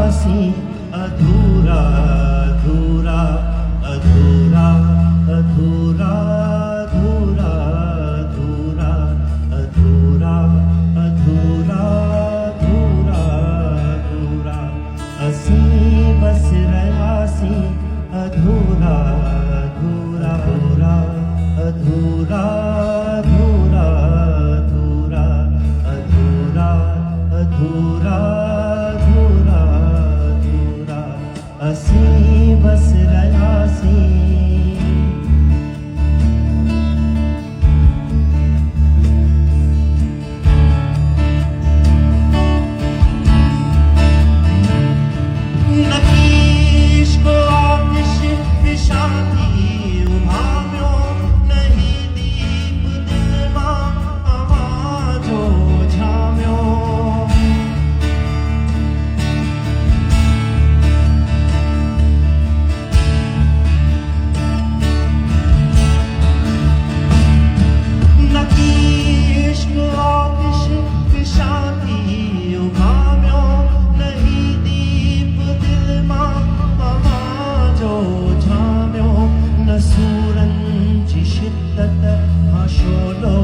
छड़ियासी अधूरा अधूरा अधूरा अधूरा अधूरा अधूरा अधूरा अधूरा अधूरा अधूरा असी बस रयासी अधूरा अधूरा अधूरा अधूरा अधूरा अधूरा अधूरा अधूरा अधूरा अधूरा असी बस रयासी नकीश को आतिश विशाती उभाम्यो नहीं दीप दिल मां आवाजो झाम्यो नकीश को आतिश विशाती उभाम्यो नहीं दीप दिल मां आवाजो झाम्यो न सूरन जी शिद्दत हाशोलो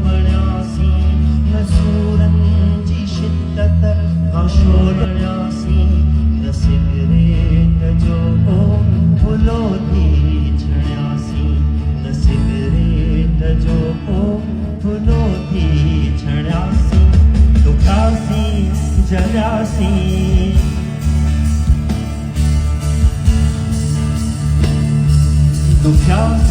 बण्यासी न सूरन जी शिद्दत हाशोलो बण्यासी न सिगरेट जो फुलो थी छड़ियासी न सिगरेट जो फुलो थी छड़ियासी दुखासी जलियासी दुखियासी